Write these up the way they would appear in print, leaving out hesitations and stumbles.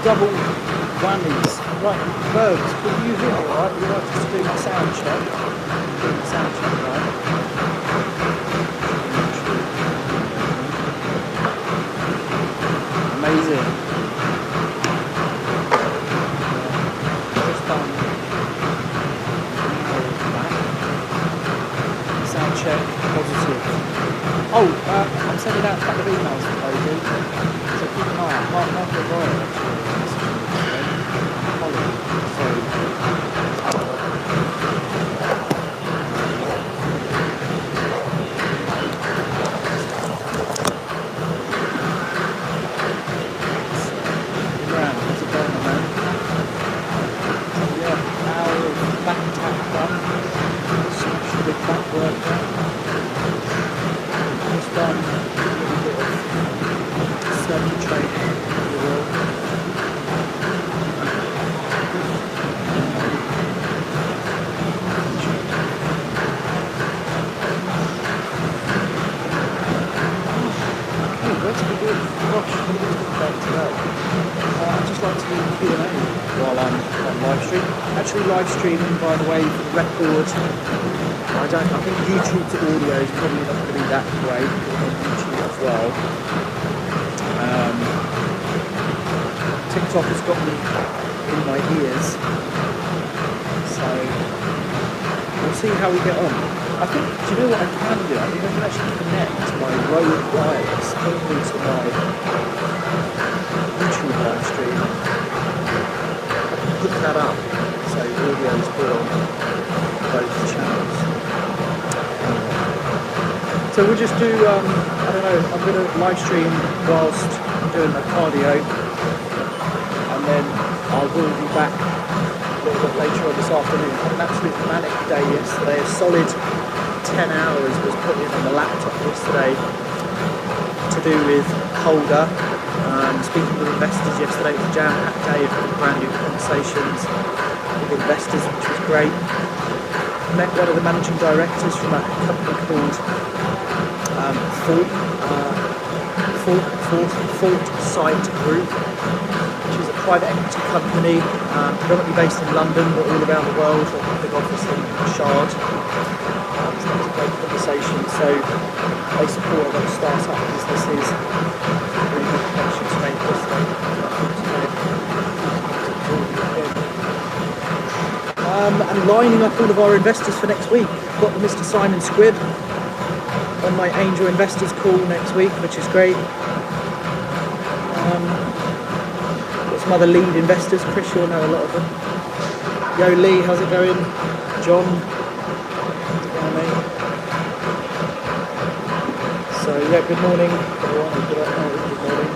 double whammies. Right, Bergs, can you hear me alright? You're right, just doing a sound check. Doing a sound check, right? Amazing. Just done. Sound check, positive. Oh, I'm sending out a couple of emails for Toby. So keep an eye out. Mark your diary actually. Live streaming, by the way, for the record. I think YouTube to audio is probably not going to be that great on YouTube as well. TikTok has got me in my ears, so we'll see how we get on. I think, do you know what I can do? I think I can actually connect my Rode wireless only to my YouTube live stream. I can hook that up. So audio is good on both channels. So we'll just do, I don't know, I'm going to live stream whilst I'm doing my cardio, and then I will be back a little bit later on this afternoon. I had an absolute manic day yesterday. A solid 10 hours was put in on the laptop yesterday to do with Holder. Speaking with investors yesterday, it was a jam-packed day of brand new conversations with investors, which was great. Met one of the managing directors from a company called Foresight Group, which is a private equity company, predominantly based in London, but all around the world. They've got a big office in Shard. So that was a great conversation. So they support a lot of startup businesses. Really good connections made yesterday. And lining up all of our investors for next week. Got the Mr. Simon Squibb on my angel investors call next week, which is great. Got some other lead investors. Chris, you'll know a lot of them. Yo Lee, how's it going? John, how's it going, mate? So yeah, good morning everyone. Good morning.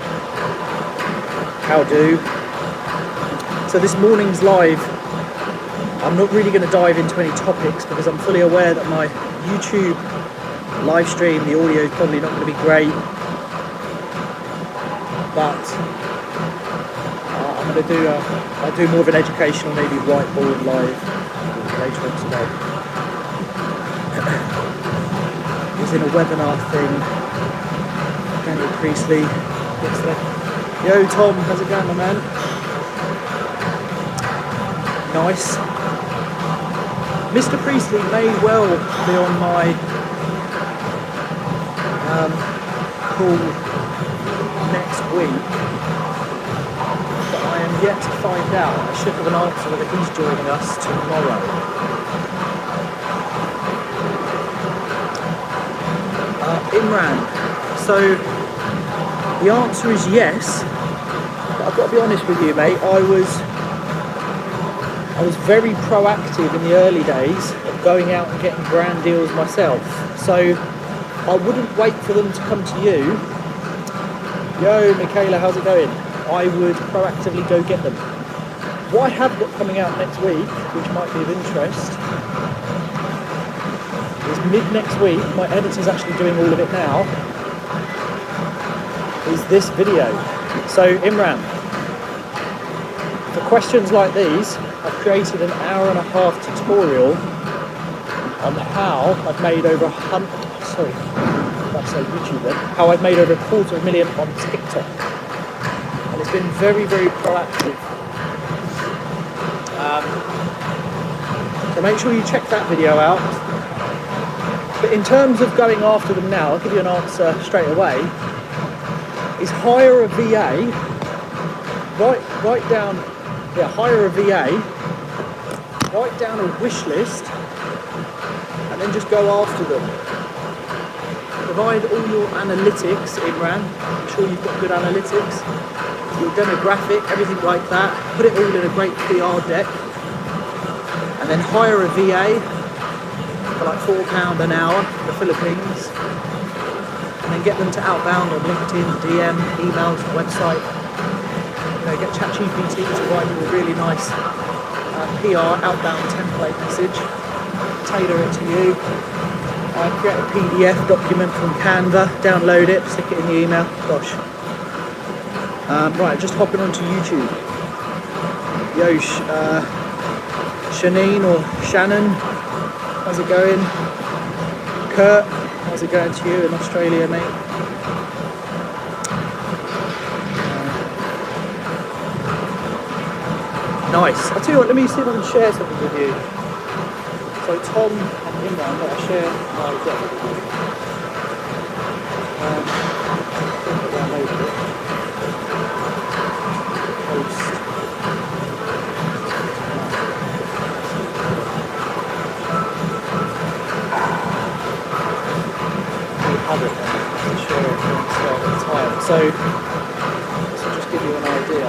How do? So this morning's live, I'm not really going to dive into any topics because I'm fully aware that my YouTube live stream, the audio is probably not going to be great, but I'm going to do I'll do more of an educational, maybe whiteboard live later on today. I was in a webinar thing, Daniel Priestley yesterday. Yo Tom, how's it going, my man? Nice. Mr. Priestley may well be on my call next week, but I am yet to find out. I should have an answer whether he's joining us tomorrow. Imran, so the answer is yes, but I've got to be honest with you, mate. I was very proactive in the early days of going out and getting brand deals myself. So I wouldn't wait for them to come to you. Yo, Michaela, how's it going? I would proactively go get them. What I have got coming out next week, which might be of interest, is mid next week, my editor's actually doing all of it now, is this video. So Imran, for questions like these, I've created an hour-and-a-half tutorial on how I've made over how I've made over 250,000 on TikTok. And and it's been very, very proactive. So make sure you check that video out. But in terms of going after them now, I'll give you an answer straight away, is hire a VA, write down, hire a VA, write down a wish list, and then just go after them. Provide all your analytics, Imran, make sure you've got good analytics, your demographic, everything like that, put it all in a great PR deck, and then hire a VA for like £4 an hour in the Philippines, and then get them to outbound on LinkedIn, DM, emails, website. Get ChatGPT to write you a really nice PR outbound template message, tailor it to you, create a PDF document from Canva, download it, stick it in the email. Gosh. Right, just hopping onto YouTube. Yo, Shanine or Shannon, how's it going? Kurt, how's it going to you in Australia, mate? Nice. I'll tell you what, let me see if I can share something with you. So Tom and Imran, I'll share my deck with you. I think I downloaded it. Post. We have it then. To share it at the time. So this will just give you an idea.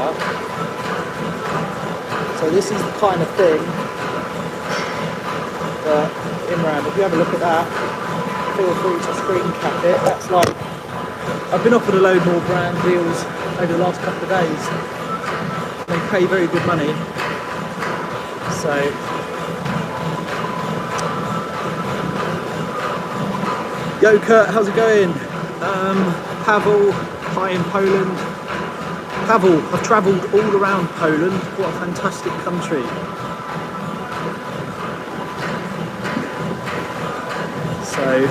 So this is the kind of thing that, Imran, if you have a look at that, feel free to screen cap it. That's like, I've been offered a load more brand deals over the last couple of days. They pay very good money. So, yo Kurt, how's it going? Pavel, hi in Poland. Pavel, I've travelled all around Poland. What a fantastic country. So,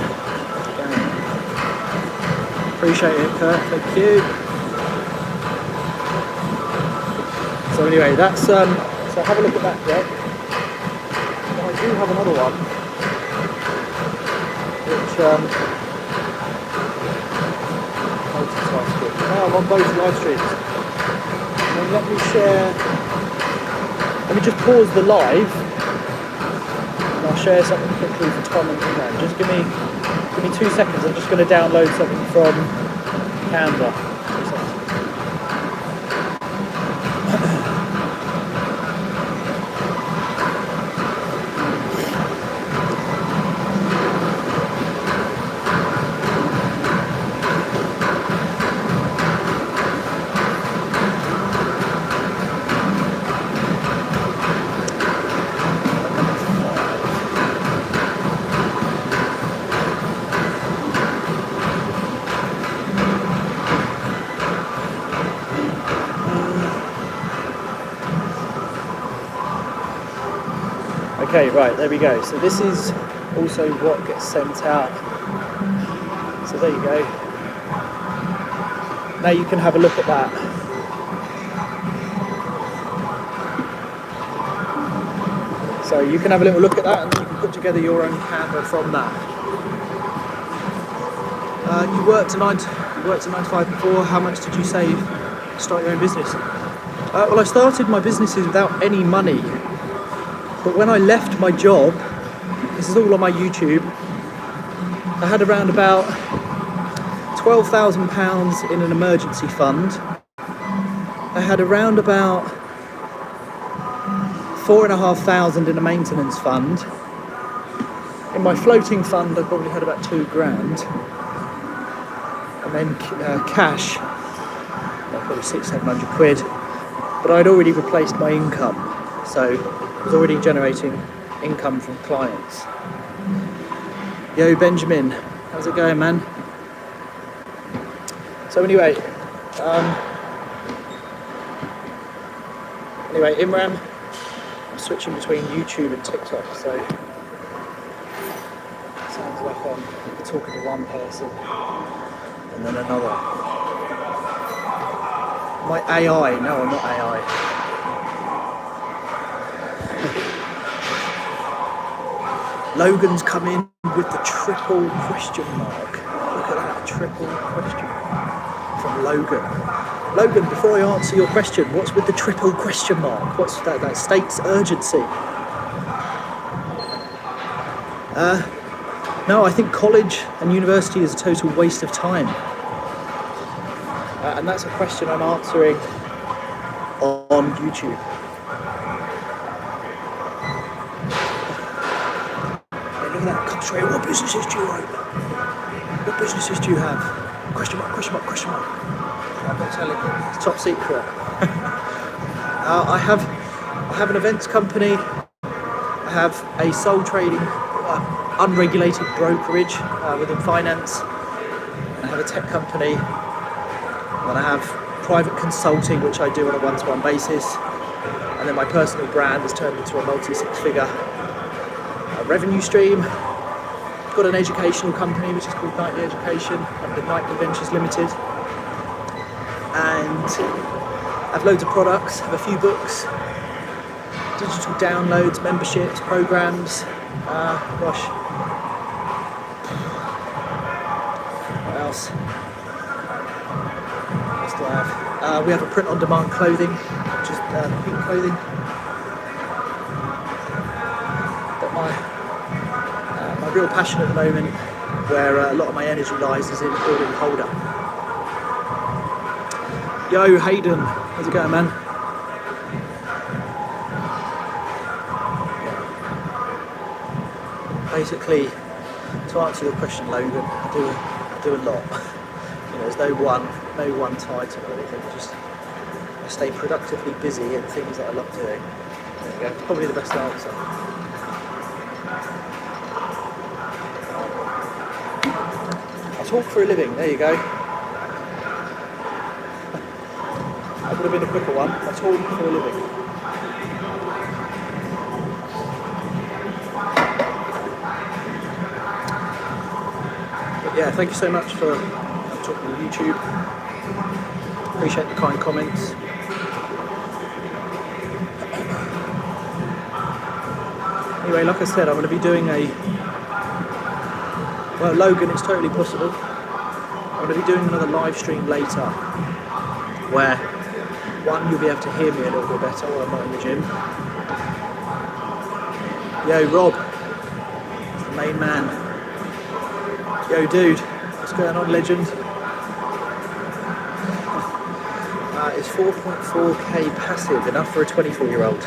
appreciate it, Kurt. Thank you. So anyway, that's so have a look at that deck. And I do have another one, which now I'm on both live streams. And let me just pause the live and I'll share something quickly for Tom and Imran. Just give me 2 seconds. I'm just going to download something from Canva. 2 seconds. Okay, right, there we go. So this is also what gets sent out. So there you go. Now you can have a look at that. So you can have a little look at that and then you can put together your own Canva from that. You worked a 9 to 5 before. How much did you save to start your own business? Well, I started my businesses without any money. But when I left my job, this is all on my YouTube, I had around about £12,000 in an emergency fund. I had around about 4,500 in a maintenance fund. In my floating fund, I probably had about £2,000. And then cash, probably 600-700 quid. But I'd already replaced my income. So I was already generating income from clients. Yo, Benjamin, how's it going, man? So anyway, Imran, I'm switching between YouTube and TikTok, so it sounds like I'm talking to one person and then another. My AI? No, I'm not AI. Logan's come in with the triple question mark. Look at that, triple question from Logan. Logan, before I answer your question, what's with the triple question mark? What's that states urgency? No, I think college and university is a total waste of time. And that's a question I'm answering on YouTube. Hey, look at that, come straight. What businesses do you own? What businesses do you have? Question mark, question mark, question mark. I'm not telling you. It's top secret. I have an events company. I have a sole trading, unregulated brokerage within finance. I have a tech company. And I have private consulting, which I do on a one-to-one basis. And then my personal brand has turned into a multi-six-figure revenue stream. I've got an educational company which is called Nightly Education under Nightly Ventures Limited. And I have loads of products, have a few books, digital downloads, memberships, programs. Gosh. What else? What do I have? We have a print-on-demand clothing, which is pink clothing. But my real passion at the moment, where a lot of my energy lies, is in building Holder. Yo, Hayden, how's it going, man? Basically, to answer your question, Logan, I do a lot. You know, there's no one title or anything. I stay productively busy in things that I love doing. There you go. It's probably the best answer. I talk for a living. There you go. That would have been a quicker one. I talk for a living. But yeah, thank you so much for talking on YouTube. Appreciate the kind comments. Anyway, like I said, I'm going to be doing well, Logan, it's totally possible. I'm going to be doing another live stream later where, one, you'll be able to hear me a little bit better while I'm not in the gym. Yo, Rob, it's the main man. Yo, dude, what's going on, legend? Is 4.4k passive enough for a 24-year-old?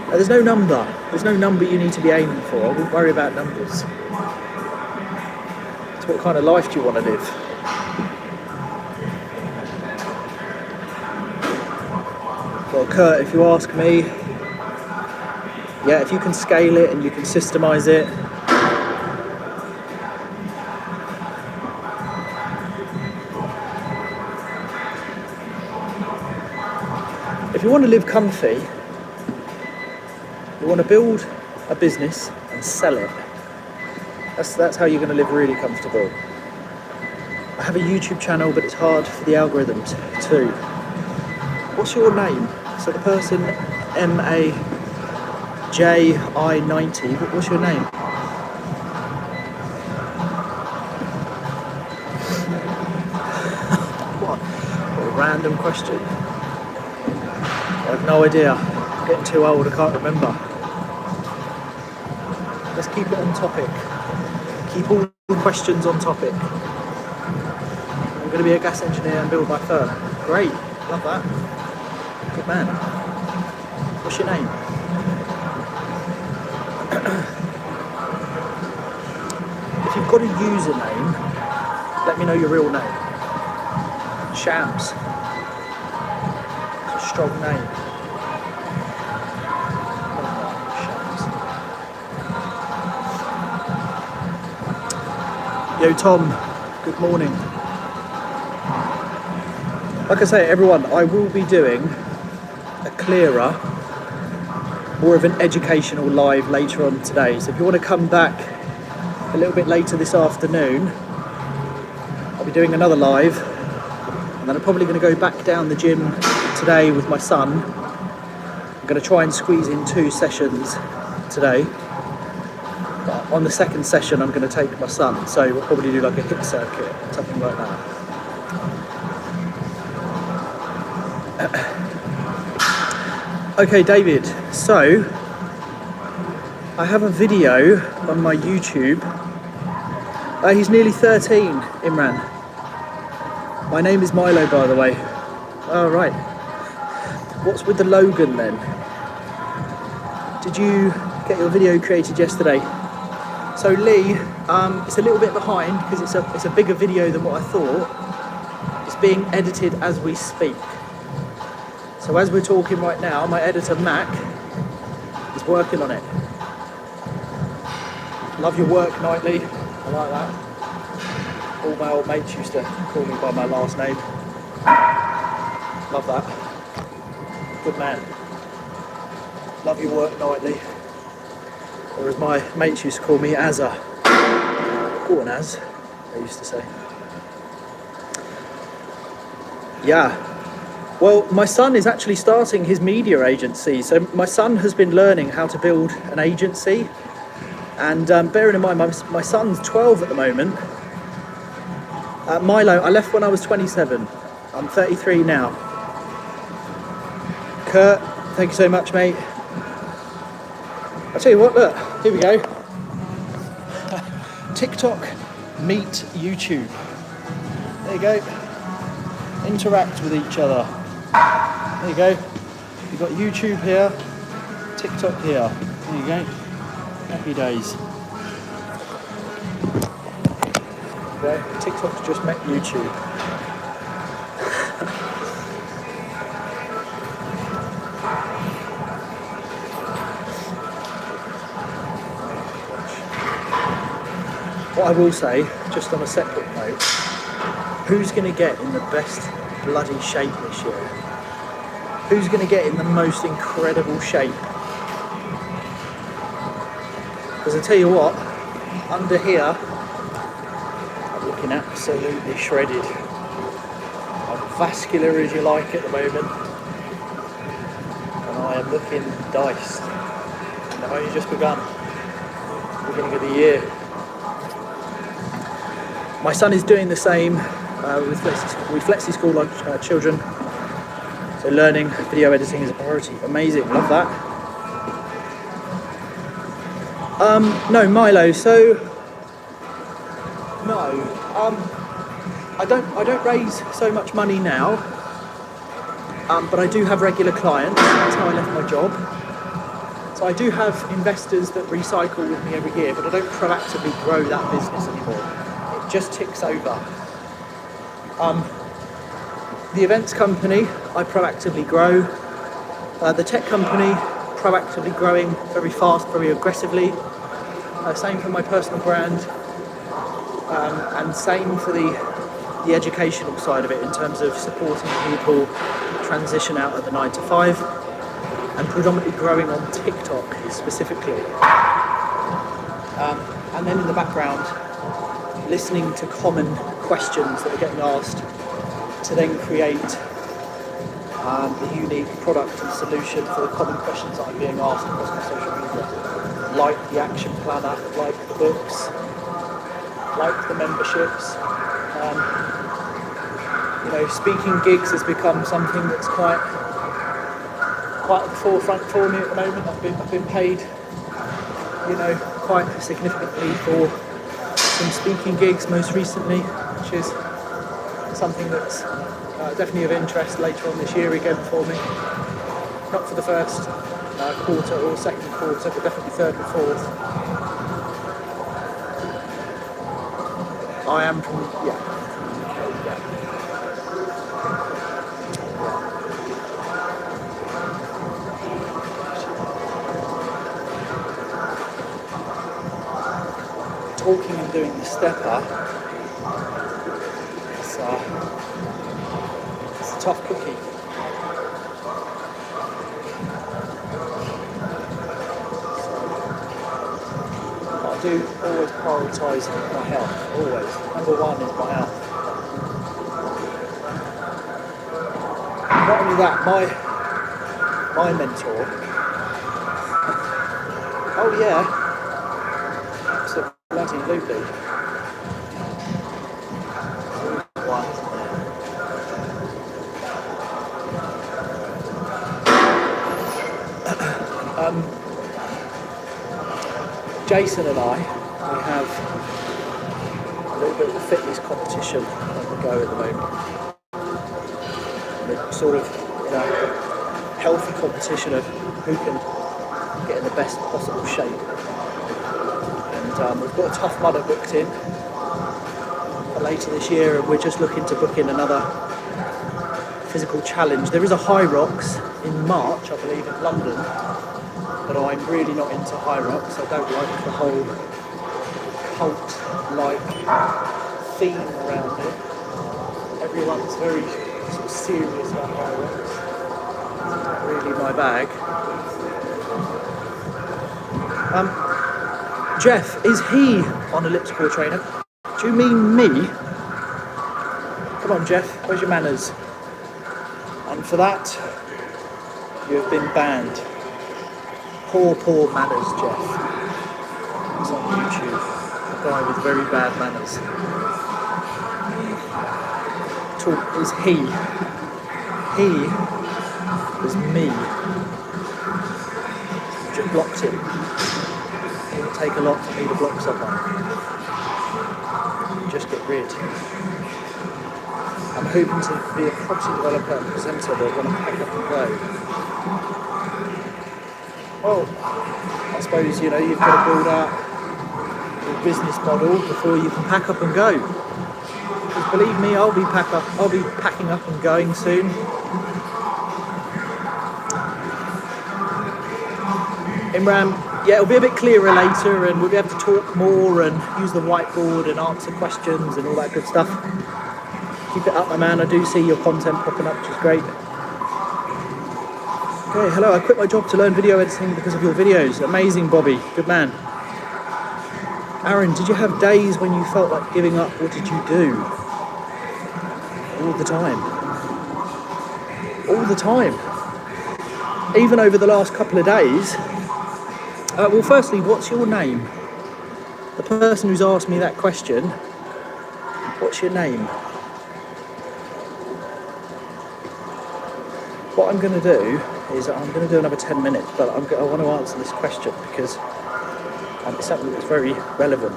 There's no number. There's no number you need to be aiming for. I wouldn't worry about numbers. It's what kind of life do you want to live? Well, Kurt, if you ask me, yeah, if you can scale it and you can systemize it, if you want to live comfy, you want to build a business and sell it. That's how you're going to live really comfortable. I have a YouTube channel, but it's hard for the algorithms too. What's your name? So the person MAJI90, what's your name? What a random question. I have no idea. I'm getting too old, I can't remember. Let's keep it on topic. Keep all the questions on topic. I'm going to be a gas engineer and build my firm. Great, love that. Good man. What's your name? If you've got a username, let me know your real name. Shams. It's a strong name. Yo, Tom, good morning. Like I say, everyone, I will be doing a clearer, more of an educational live later on today. So if you want to come back a little bit later this afternoon, I'll be doing another live And then I'm probably going to go back down the gym today with my son. I'm going to try and squeeze in 2 sessions today. But on the second session, I'm going to take my son. So we'll probably do like a hit circuit, something like that. Okay, David. So I have a video on my YouTube. He's nearly 13, Imran. My name is Milo, by the way. Oh, right. What's with the Logan then? Did you get your video created yesterday? So Lee, it's a little bit behind because it's a bigger video than what I thought. It's being edited as we speak. So as we're talking right now, my editor Mac is working on it. Love your work, Knightley. I like that. All my old mates used to call me by my last name. Love that. Good man. Love your work, Knightley. Or as my mates used to call me, Azza. Go on, Az, they used to say. Yeah. Well, my son is actually starting his media agency. So my son has been learning how to build an agency. And bearing in mind, my son's 12 at the moment. Milo, I left when I was 27. I'm 33 now. Kurt, thank you so much, mate. I'll tell you what, look, here we go. TikTok meet YouTube. There you go. Interact with each other. There you go. You've got YouTube here, TikTok here. There you go. Happy days. There, TikTok's just met YouTube. What I will say, just on a separate note, who's going to get in the best bloody shape this year? Who's going to get in the most incredible shape? Because I tell you what, under here, I'm looking absolutely shredded. I'm vascular as you like at the moment. And I am looking diced. And I've only just begun. Beginning of the year. My son is doing the same with Flexi School like children. So learning video editing is a priority. Amazing, love that. No, Milo. So no, I don't raise so much money now. But I do have regular clients. That's how I left my job. So I do have investors that recycle with me every year, but I don't proactively grow that business anymore. It just ticks over. The events company, I proactively grow. The tech company, proactively growing very fast, very aggressively. Same for my personal brand, and same for the educational side of it in terms of supporting people transition out of the 9 to 5, and predominantly growing on TikTok specifically. And then in the background, listening to common questions that are getting asked to then create the unique product and solution for the common questions that are being asked across my social media. Like the action planner, like the books, like the memberships. Speaking gigs has become something that's quite at the forefront for me at the moment. I've been paid, quite significantly for some speaking gigs most recently, which is something that's definitely of interest later on this year again for me. Not for the first quarter or second quarter, but definitely third and fourth. I am from, yeah. Talking and doing the stepper, it's a tough cookie. I do always prioritise my health, always. Number one is my health. that, my mentor. Oh yeah, absolutely. Jason and I have a little bit of a fitness competition on the go at the moment. And it's sort of, healthy competition of who can get in the best possible shape. And we've got a Tough Mudder booked in for later this year, and we're just looking to book in another physical challenge. There is a High Rocks in March, I believe, in London, but I'm really not into High Rocks. I don't like the whole cult-like theme around it. Everyone's very sort of serious about High Rocks. It's not really my bag. Jeff, is he on elliptical trainer? Do you mean me? Come on, Jeff, where's your manners? And for that, you have been banned. Poor manners, Jeff. It's on YouTube. A guy with very bad manners. Is he? He was me. Just blocked him. It would take a lot for me to block someone. Just get rid. I'm hoping to be a property developer and presenter that want to pack up and go. Well, I suppose, you've got to build out your business model before you can pack up and go. Because believe me, I'll be packing up and going soon. Imran, yeah, it'll be a bit clearer later, and we'll be able to talk more and use the whiteboard and answer questions and all that good stuff. Keep it up, my man. I do see your content popping up, which is great. Okay, hello. I quit my job to learn video editing because of your videos. Amazing, Bobby. Good man. Aaron, did you have days when you felt like giving up? What did you do? All the time. All the time. Even over the last couple of days. Well, firstly, what's your name? The person who's asked me that question, what's your name? What I'm going to do is I'm going to do another 10 minutes, but I want to answer this question because it's something that's very relevant.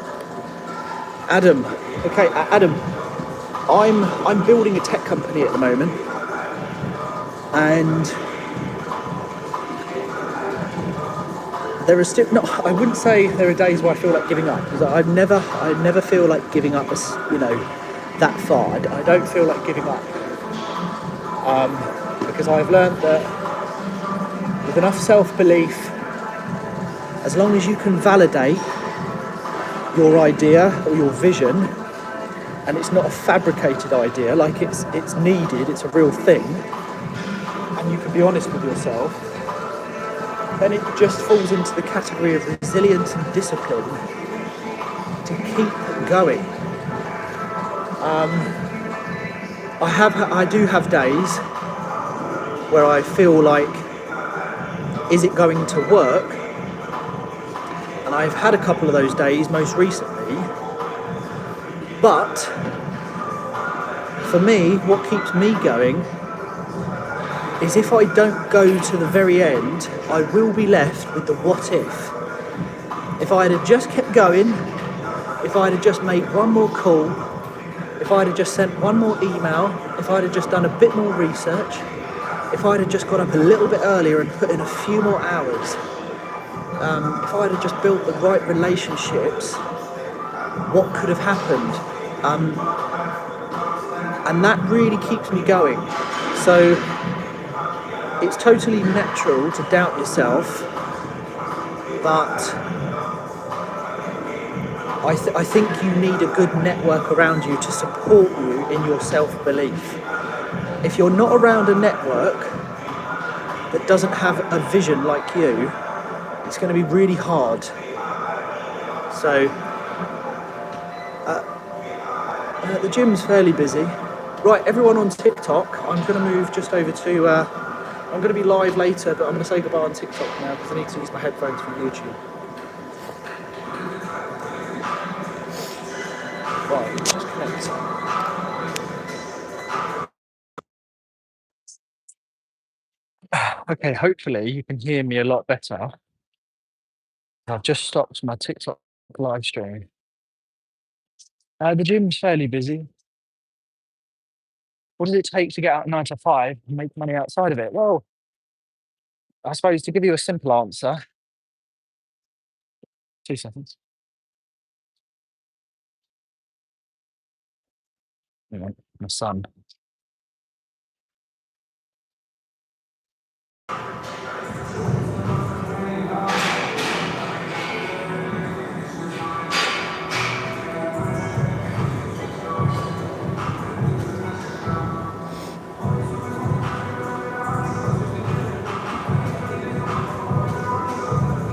Adam, okay, Adam, I'm building a tech company at the moment, and there are still I wouldn't say there are days where I feel like giving up, because I never feel like giving up, that far. I don't feel like giving up, because I've learned that with enough self-belief, as long as you can validate your idea or your vision, and it's not a fabricated idea, like it's needed, it's a real thing, and you can be honest with yourself, then it just falls into the category of resilience and discipline to keep going. I do have days where I feel like, is it going to work? And I've had a couple of those days most recently, but for me, what keeps me going is if I don't go to the very end, I will be left with the what if. If I had just kept going, if I had just made one more call, if I had just sent one more email, if I had just done a bit more research, if I had just got up a little bit earlier and put in a few more hours, if I had just built the right relationships, what could have happened? And that really keeps me going. So it's totally natural to doubt yourself, but I think you need a good network around you to support you in your self-belief. If you're not around a network that doesn't have a vision like you, it's going to be really hard. So the gym's fairly busy. Right, everyone on TikTok, I'm going to move just over to. I'm going to be live later, but I'm going to say goodbye on TikTok now because I need to use my headphones from YouTube. Right, just connect. Okay, hopefully you can hear me a lot better. I've just stopped my TikTok live stream. The gym's fairly busy. What does it take to get out 9 to 5 and make money outside of it? Well, I suppose to give you a simple answer, 2 seconds. Hang on, my son.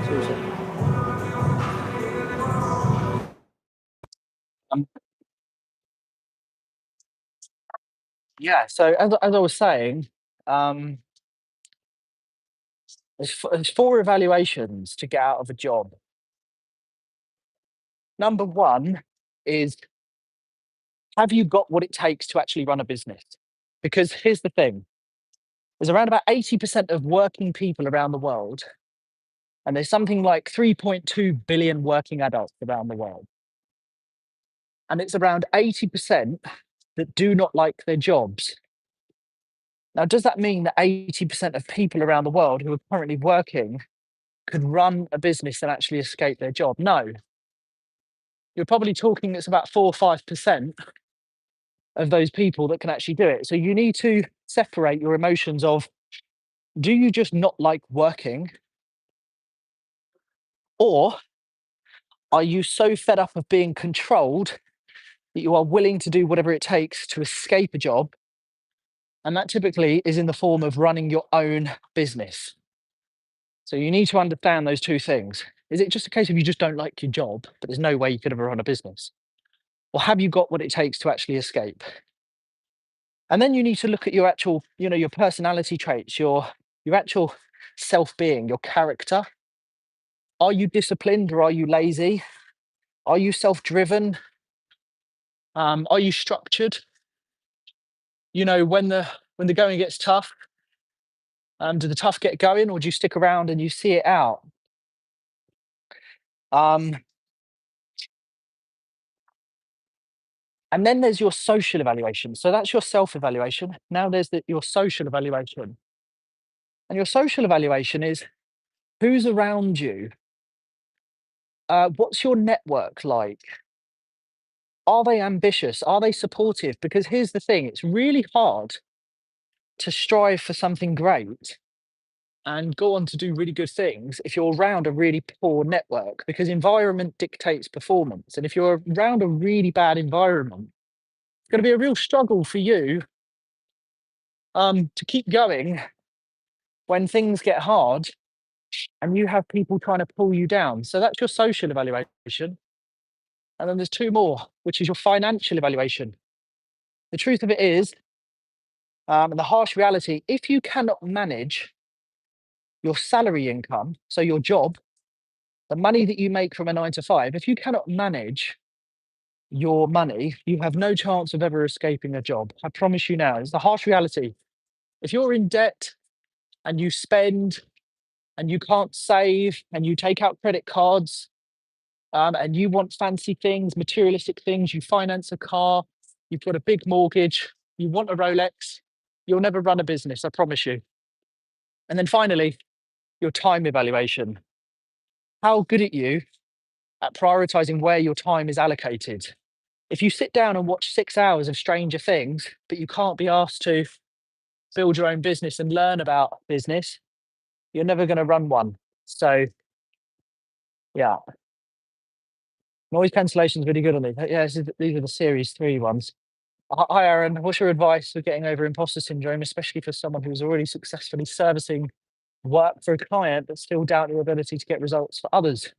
2 seconds. Um, yeah. So as I was saying, um, there's 4 evaluations to get out of a job. Number one is, have you got what it takes to actually run a business? Because here's the thing: there's around about 80% of working people around the world, and there's something like 3.2 billion working adults around the world. And it's around 80% that do not like their jobs. Now, does that mean that 80% of people around the world who are currently working could run a business and actually escape their job? No. You're probably talking it's about 4 or 5% of those people that can actually do it. So you need to separate your emotions of, do you just not like working? Or are you so fed up of being controlled that you are willing to do whatever it takes to escape a job? And that typically is in the form of running your own business. So you need to understand those 2 things. Is it just a case of you just don't like your job, but there's no way you could ever run a business? Or have you got what it takes to actually escape? And then you need to look at your actual, your personality traits, your actual self-being, your character. Are you disciplined or are you lazy? Are you self-driven? Are you structured? When the going gets tough, do the tough get going, or do you stick around and you see it out? Um, and then there's your social evaluation. So that's your self-evaluation. Now there's your social evaluation. And your social evaluation is, who's around you? What's your network like? Are they ambitious? Are they supportive? Because here's the thing, it's really hard to strive for something great and go on to do really good things if you're around a really poor network, because environment dictates performance. And if you're around a really bad environment, it's going to be a real struggle for you to keep going when things get hard and you have people trying to pull you down. So that's your social evaluation. And then there's 2 more, which is your financial evaluation. The truth of it is, and the harsh reality, if you cannot manage your salary income, so your job, the money that you make from a 9 to 5, if you cannot manage your money, you have no chance of ever escaping a job. I promise you now, it's the harsh reality. If you're in debt and you spend and you can't save and you take out credit cards, and you want fancy things, materialistic things, you finance a car, you've got a big mortgage, you want a Rolex, you'll never run a business, I promise you. And then finally, your time evaluation. How good are you at prioritizing where your time is allocated? If you sit down and watch 6 hours of Stranger Things, but you can't be asked to build your own business and learn about business, you're never going to run one. So, yeah, noise cancellation is really good on these. Yeah, these are the series 3 ones. Hi, Aaron. What's your advice for getting over imposter syndrome, especially for someone who's already successfully servicing work for a client but still doubt your ability to get results for others?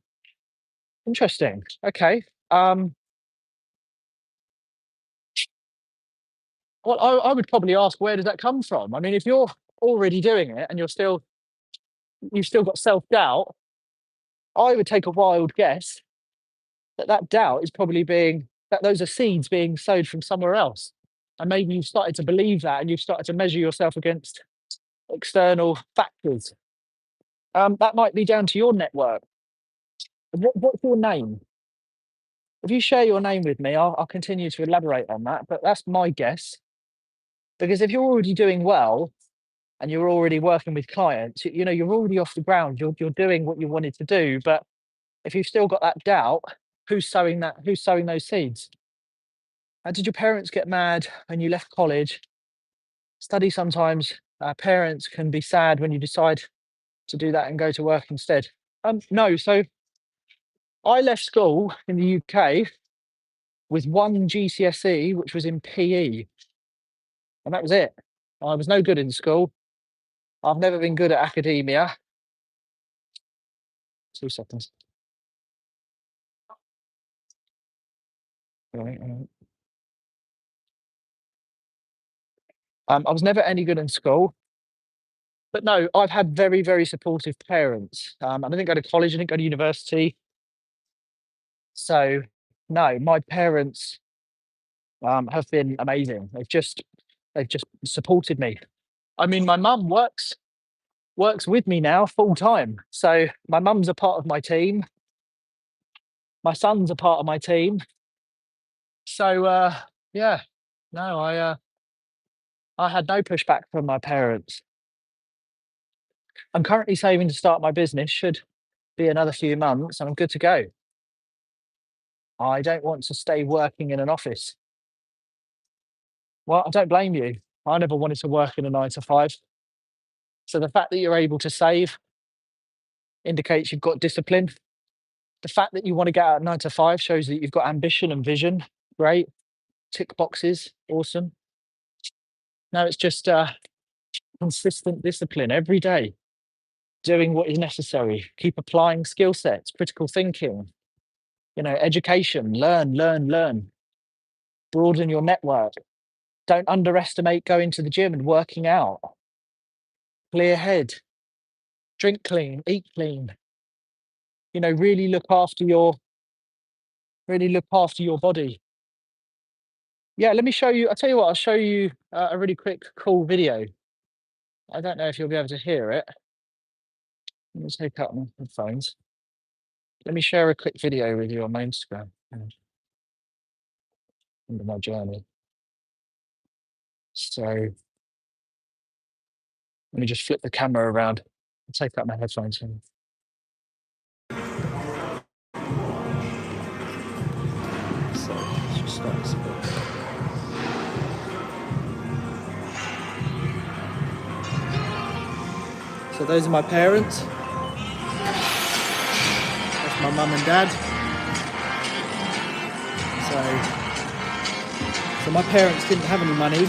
Interesting. Okay. Well, I would probably ask, where does that come from? I mean, if you're already doing it and you've still got self-doubt, I would take a wild guess that that doubt is probably being that those are seeds being sowed from somewhere else. And maybe you've started to believe that and you've started to measure yourself against external factors. That might be down to your network. What's your name? If you share your name with me, I'll continue to elaborate on that. But that's my guess. Because if you're already doing well and you're already working with clients, you know, you're already off the ground, you're doing what you wanted to do. But if you've still got that doubt, who's sowing that? Who's sowing those seeds? Did your parents get mad when you left college? Study sometimes. Parents can be sad when you decide to do that and go to work instead. No, so I left school in the UK with one GCSE, which was in PE, and that was it. I was no good in school. I've never been good at academia. 2 seconds. Right, I was never any good in school. But no, I've had very, very supportive parents. I didn't go to college, I didn't go to university. So, no, my parents have been amazing. They've just supported me. I mean, my mum works with me now full time. So my mum's a part of my team. My son's a part of my team. So yeah, no, I had no pushback from my parents. I'm currently saving to start my business. Should be another few months, and I'm good to go. I don't want to stay working in an office. Well, I don't blame you. I never wanted to work in a 9 to 5. So the fact that you're able to save indicates you've got discipline. The fact that you want to get out at 9 to 5 shows that you've got ambition and vision. Great. Tick boxes. Awesome. No, it's just consistent discipline every day, doing what is necessary. Keep applying skill sets, critical thinking, education, learn, learn, learn, broaden your network. Don't underestimate going to the gym and working out. Clear head, drink clean, eat clean. Really look after your body. Yeah, let me show you. I'll tell you what, I'll show you a really quick, cool video. I don't know if you'll be able to hear it. Let me take out my headphones. Let me share a quick video with you on my Instagram under my journey. So let me just flip the camera around and take out my headphones. So let's just start this a bit. So those are my parents. That's my mum and dad. So my parents didn't have any money,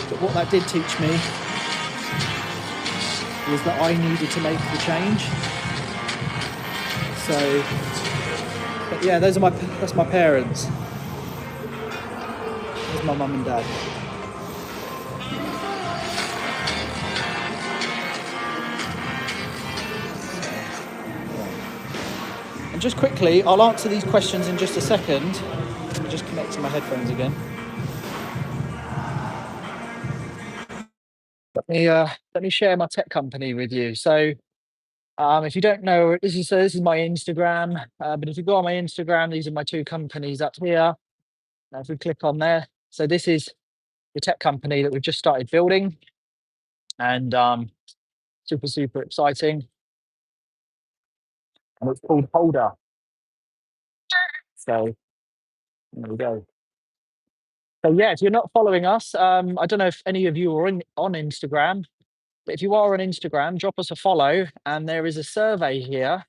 but what that did teach me was that I needed to make the change. So, but yeah, that's my parents. That's my mum and dad. And just quickly, I'll answer these questions in just a second. Let me just connect to my headphones again. Let me share my tech company with you. So, if you don't know, this is my Instagram. But if you go on my Instagram, these are my two companies up here. If we click on there, so this is the tech company that we've just started building, and super, super exciting. And it's called Holder. So there we go. So yeah, if you're not following us, I don't know if any of you are on Instagram, but if you are on Instagram, drop us a follow. And there is a survey here.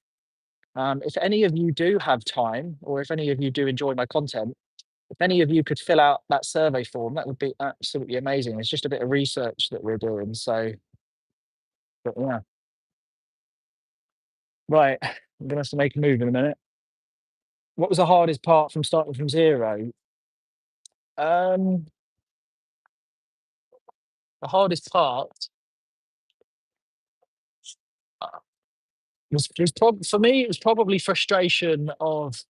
If any of you do have time, or if any of you do enjoy my content, if any of you could fill out that survey form, that would be absolutely amazing. It's just a bit of research that we're doing. So, but yeah. Right, I'm gonna have to make a move in a minute. What was the hardest part from starting from zero? Um, the hardest part uh, for me, it was probably frustration of,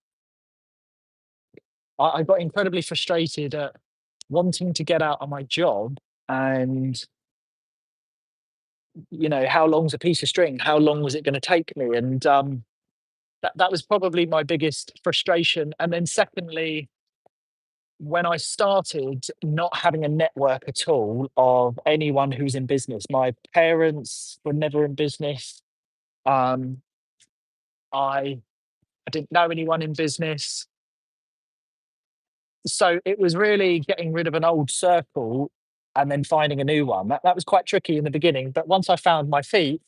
I got incredibly frustrated at wanting to get out of my job and, how long's a piece of string? How long was it going to take me? And that was probably my biggest frustration. And then secondly, when I started, not having a network at all of anyone who's in business. My parents were never in business. Um, I I didn't know anyone in business. So it was really getting rid of an old circle and then finding a new one. That was quite tricky in the beginning, but once I found my feet,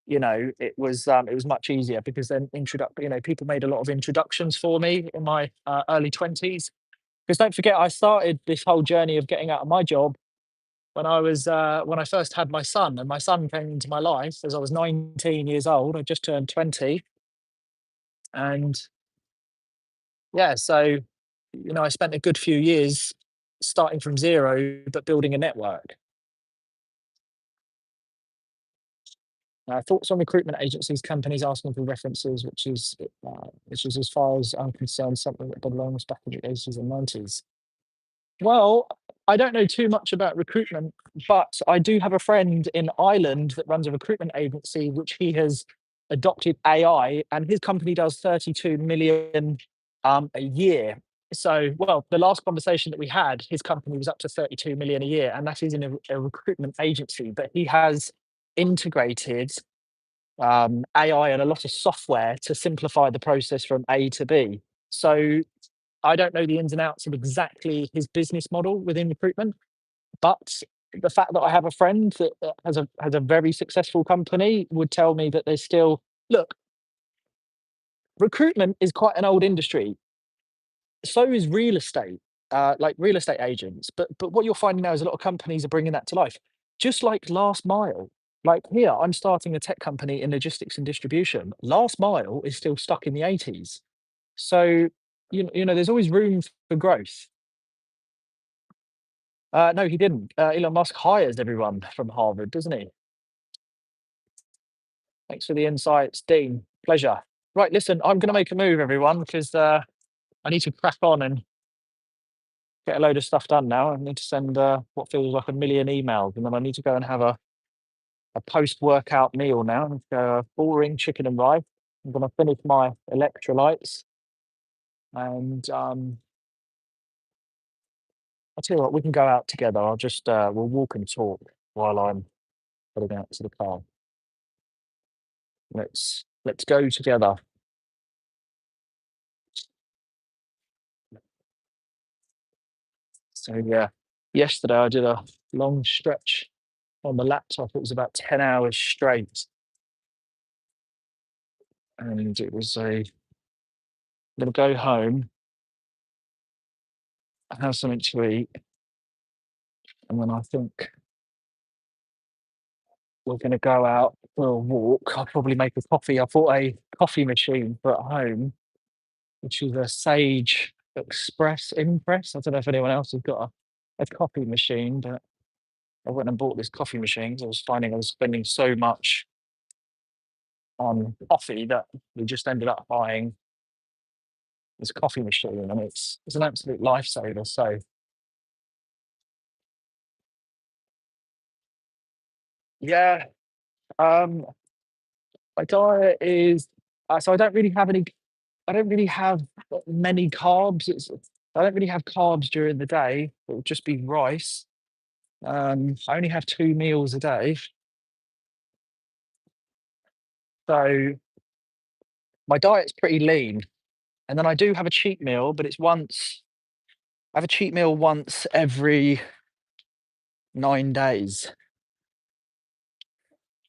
it was much easier because then people made a lot of introductions for me in my early 20s. Because don't forget, I started this whole journey of getting out of my job when I first had my son, and my son came into my life as I was 19 years old. I just turned 20, and yeah, so I spent a good few years starting from zero, but building a network. Thoughts on recruitment agencies, companies asking for references, which is as far as I'm concerned, something that belongs back in the 80s and 90s. Well, I don't know too much about recruitment, but I do have a friend in Ireland that runs a recruitment agency, which he has adopted AI, and his company does 32 million a year. So, well, the last conversation that we had, his company was up to 32 million a year, and that is in a recruitment agency. But he has integrated AI and a lot of software to simplify the process from A to B. So I don't know the ins and outs of exactly his business model within recruitment, but the fact that I have a friend that has a very successful company would tell me that there's still look, recruitment is quite an old industry. So is real estate, like real estate agents. But what you're finding now is a lot of companies are bringing that to life, just like last mile. Like here, I'm starting a tech company in logistics and distribution. Last mile is still stuck in the 80s. So there's always room for growth. No, he didn't. Elon Musk hires everyone from Harvard, doesn't he? Thanks for the insights, Dean. Pleasure. Right, listen, I'm going to make a move, everyone, because I need to crack on and get a load of stuff done now. I need to send what feels like a million emails, and then I need to go and have a post-workout meal now. And boring chicken and rice. I'm going to finish my electrolytes, and I'll tell you what, we can go out together. We'll walk and talk while I'm heading out to the car. Let's go together. So yeah, yesterday I did a long stretch on the laptop. It was about 10 hours straight, and it was I'm gonna go home and have something to eat, and then I think we're gonna go out for a walk. I'll probably make a coffee. I bought a coffee machine for at home, which is a Sage Express Impress. I don't know if anyone else has got a coffee machine, but I went and bought this coffee machine 'cause I was finding I was spending so much on coffee that we just ended up buying this coffee machine, and it's an absolute lifesaver. So yeah, um, my diet is so I don't really have many carbs. I don't really have carbs during the day. It will just be rice. I only have 2 meals a day, so my diet's pretty lean. And then I do have a cheat meal, but it's once. I have a cheat meal once every 9 days.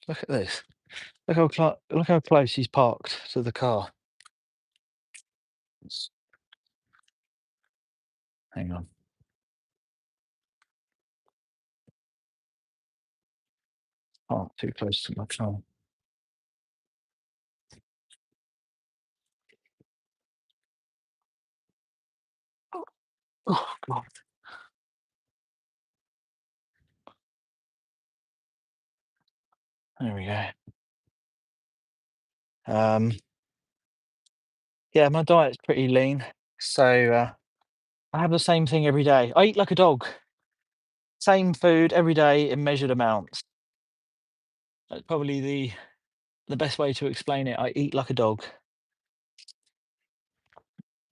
Look at this. Look how close he's parked to the car. S- Hang on. Oh, too close to my car. Oh God. There we go. Um, yeah, my diet's pretty lean, so I have the same thing every day. I eat like a dog. Same food every day in measured amounts. That's probably the best way to explain it. I eat like a dog.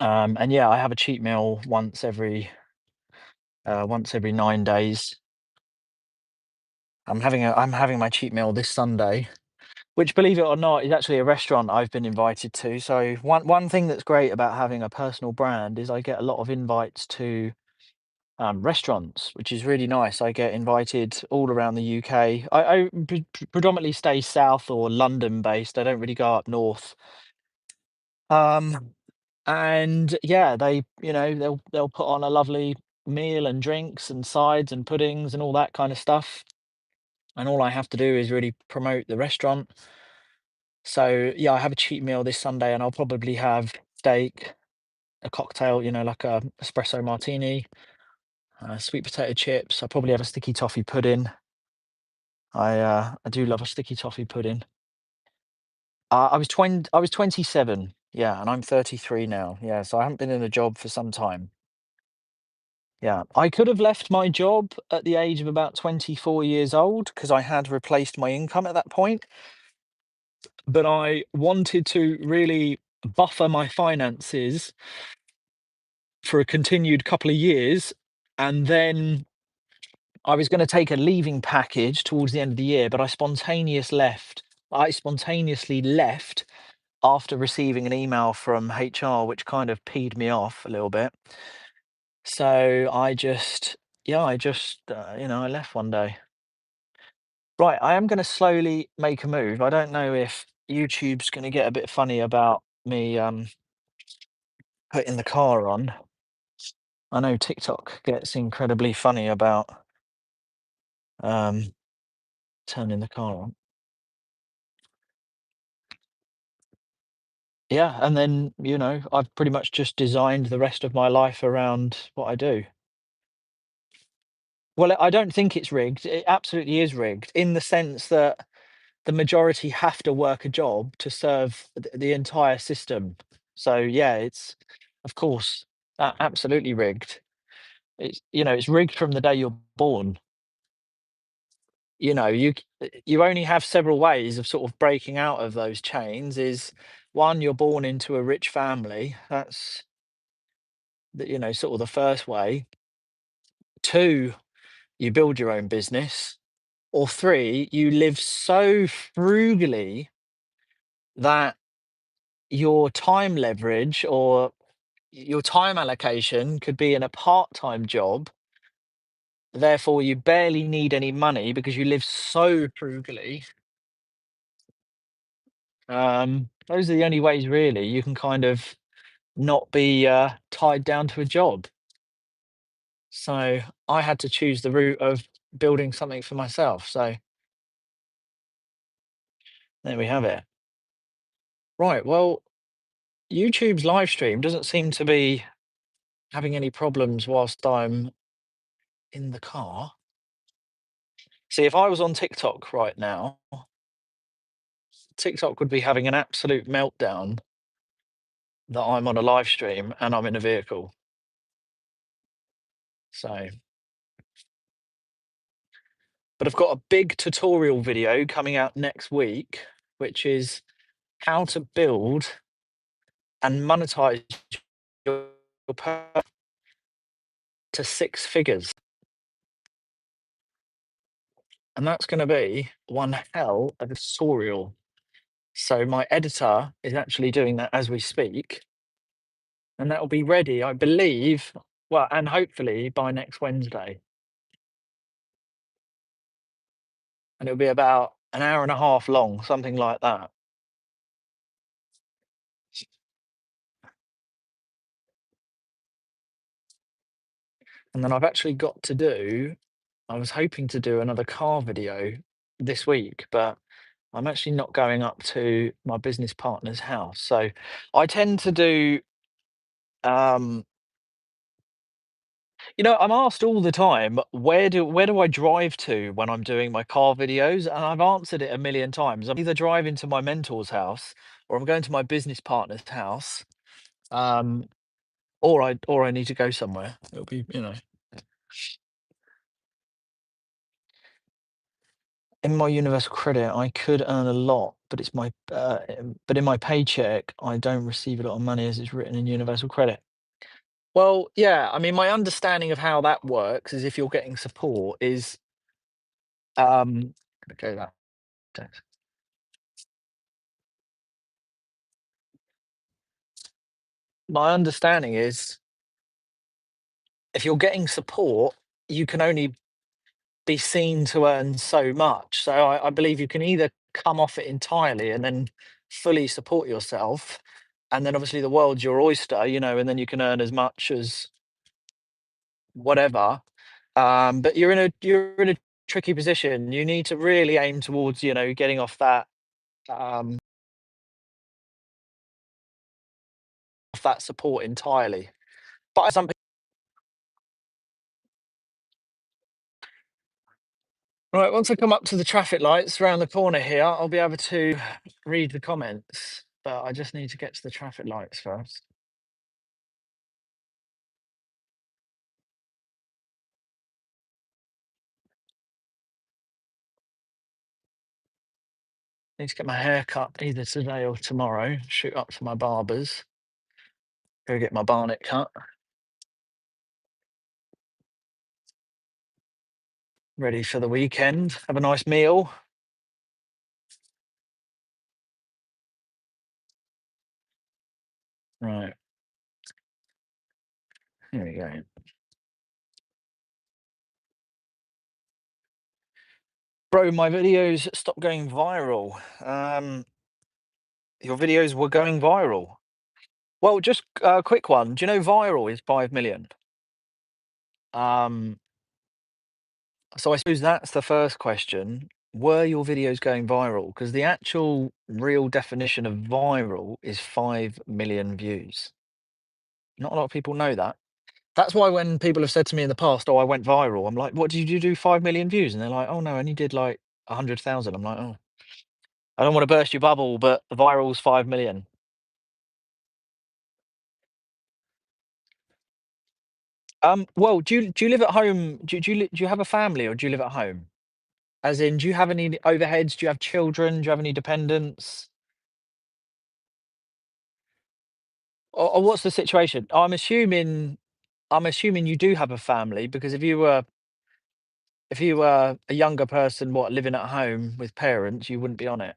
And yeah, I have a cheat meal once every 9 days. I'm having my cheat meal this Sunday, which, believe it or not, is actually a restaurant I've been invited to. So one thing that's great about having a personal brand is I get a lot of invites to restaurants, which is really nice. I get invited all around the UK. I predominantly stay south or London based. I don't really go up north. Um, and yeah, they'll put on a lovely meal and drinks and sides and puddings and all that kind of stuff. And all I have to do is really promote the restaurant. So yeah, I have a cheat meal this Sunday, and I'll probably have steak, a cocktail, like a espresso martini, sweet potato chips. I'll probably have a sticky toffee pudding. I do love a sticky toffee pudding. I was 27, yeah, and I'm 33 now. Yeah, so I haven't been in a job for some time. Yeah, I could have left my job at the age of about 24 years old because I had replaced my income at that point, but I wanted to really buffer my finances for a continued couple of years, and then I was going to take a leaving package towards the end of the year, but I spontaneously left after receiving an email from HR, which kind of peed me off a little bit. So I left one day. Right, I am going to slowly make a move. I don't know if YouTube's going to get a bit funny about me putting the car on. I know TikTok gets incredibly funny about um, turning the car on. Yeah, and then, I've pretty much just designed the rest of my life around what I do. Well, I don't think it's rigged. It absolutely is rigged in the sense that the majority have to work a job to serve the entire system. So yeah, it's of course absolutely rigged. It's rigged from the day you're born. You only have several ways of sort of breaking out of those chains. Is one, you're born into a rich family. That's sort of the first way. Two, you build your own business. Or three, you live so frugally that your time leverage or your time allocation could be in a part-time job. Therefore, you barely need any money because you live so frugally. Those are the only ways really you can kind of not be tied down to a job. So I had to choose the route of building something for myself. So there we have it. Right. Well, YouTube's live stream doesn't seem to be having any problems whilst I'm in the car. See, if I was on TikTok right now, TikTok would be having an absolute meltdown that I'm on a live stream and I'm in a vehicle. So, but I've got a big tutorial video coming out next week, which is how to build and monetize your to six figures. And that's going to be one hell of a tutorial. So my editor is actually doing that as we speak, and that will be ready, I believe, well, and hopefully by next Wednesday. And it'll be about an hour and a half long, something like that. And then I've actually got to do I was hoping to do another car video this week, but I'm actually not going up to my business partner's house. So I tend to do um I'm asked all the time, where do I drive to when I'm doing my car videos? And I've answered it a million times. I'm either driving to my mentor's house or I'm going to my business partner's house. Um, or I need to go somewhere. It'll be, in my universal credit, I could earn a lot, but but in my paycheck, I don't receive a lot of money as it's written in universal credit. Well, yeah, I mean, my understanding of how that works is if you're getting support is okay, that my understanding is if you're getting support, you can only be seen to earn so much. So I believe you can either come off it entirely and then fully support yourself, and then obviously the world's your oyster, and then you can earn as much as whatever. But you're in a tricky position. You need to really aim towards, getting um, off that support entirely. But some Right, once I come up to the traffic lights around the corner here, I'll be able to read the comments, but I just need to get to the traffic lights first. Need to get my hair cut either today or tomorrow. Shoot up to my barber's, go get my barnet cut, ready for the weekend. Have a nice meal. Right, here we go. Bro, my videos stopped going viral. Your videos were going viral. Well, just a quick one. Do you know viral is 5 million? Um, So I suppose that's the first question. Were your videos going viral? Because the actual real definition of viral is 5 million views. Not a lot of people know that. That's why when people have said to me in the past, "Oh, I went viral," I'm like, "What did you do? 5 million views?" And they're like, "Oh no, I only did like 100,000." I'm like, "Oh, I don't want to burst your bubble, but the viral's 5 million." Well, do you live at home? Do you have a family or do you live at home? As in, do you have any overheads? Do you have children? Do you have any dependents? Or what's the situation? I'm assuming you do have a family because if you were a younger person, what, living at home with parents, you wouldn't be on it.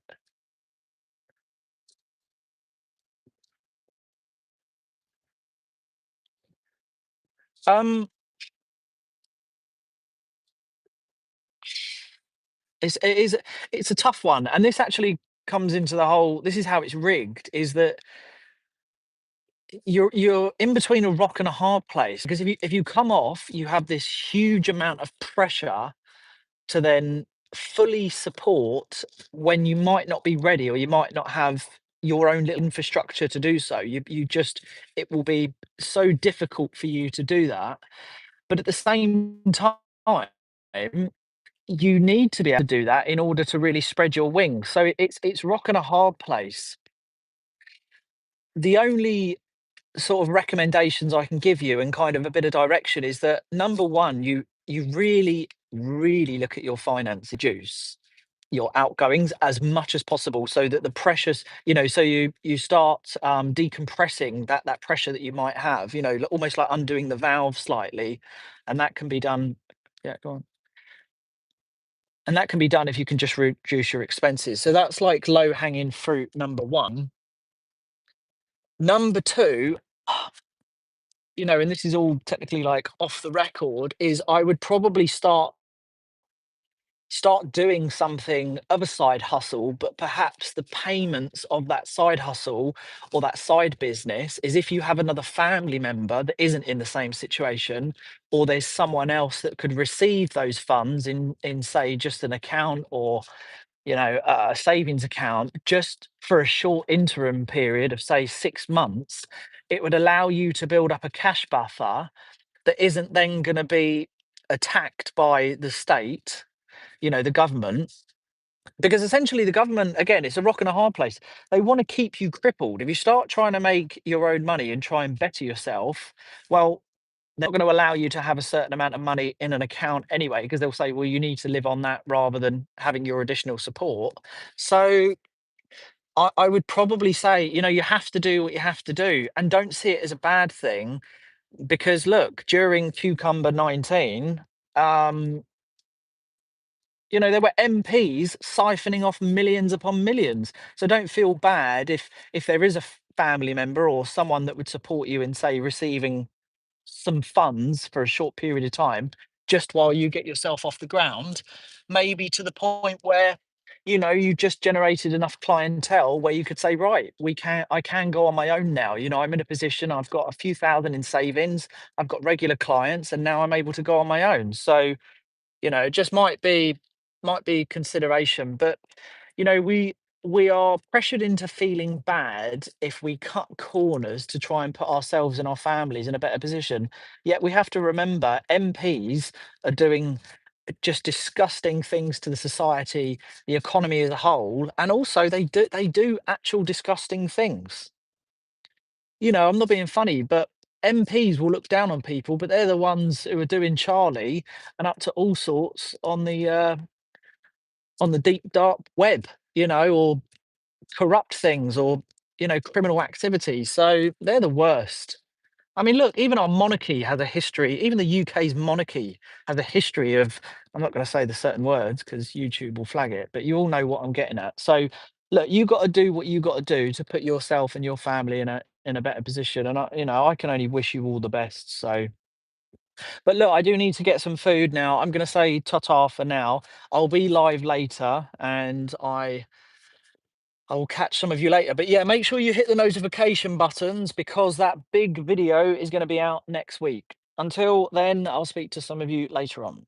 Um, it's a tough one, and this actually comes into the whole. This is how it's rigged: is that you're in between a rock and a hard place because if you come off, you have this huge amount of pressure to then fully support when you might not be ready or you might not have your own little infrastructure to do so. It will be so difficult for you to do that. But at the same time, you need to be able to do that in order to really spread your wings. So it's rock and a hard place. The only sort of recommendations I can give you and kind of a bit of direction is that number one, you really, really look at your finance juice, your outgoings as much as possible so that the pressures, so you start decompressing that pressure that you might have, almost like undoing the valve slightly. And that can be done. Yeah, go on. And that can be done if you can just reduce your expenses. So that's like low hanging fruit number one. Number two, and this is all technically like off the record, is I would probably start doing something of a side hustle, but perhaps the payments of that side hustle or that side business is if you have another family member that isn't in the same situation, or there's someone else that could receive those funds in say just an account or a savings account just for a short interim period of say 6 months, it would allow you to build up a cash buffer that isn't then going to be attacked by the state, the government, because essentially the government, again, it's a rock and a hard place. They want to keep you crippled. If you start trying to make your own money and try and better yourself, well, they're not going to allow you to have a certain amount of money in an account anyway, because they'll say, well, you need to live on that rather than having your additional support. So I would probably say, you have to do what you have to do, and don't see it as a bad thing, because look, during Cucumber 19, um, there were MPs siphoning off millions upon millions. So don't feel bad if there is a family member or someone that would support you in, say, receiving some funds for a short period of time, just while you get yourself off the ground, maybe to the point where you just generated enough clientele where you could say, right, I can go on my own now. I'm in a position, I've got a few thousand in savings, I've got regular clients, and now I'm able to go on my own. So it just might be consideration. But we are pressured into feeling bad if we cut corners to try and put ourselves and our families in a better position. Yet we have to remember MPs are doing just disgusting things to the society, the economy as a whole, and also they do actual disgusting things. I'm not being funny, but MPs will look down on people, but they're the ones who are doing Charlie and up to all sorts on the deep dark web, or corrupt things, or criminal activities. So they're the worst. I mean, look, even our monarchy has a history. Even the UK's monarchy has a history of. I'm not going to say the certain words because YouTube will flag it, but you all know what I'm getting at. So, look, you got to do what you got to do to put yourself and your family in a better position. And I can only wish you all the best. So, but look, I do need to get some food now. I'm going to say ta-ta for now. I'll be live later, and I will catch some of you later. But yeah, make sure you hit the notification buttons, because that big video is going to be out next week. Until then, I'll speak to some of you later on.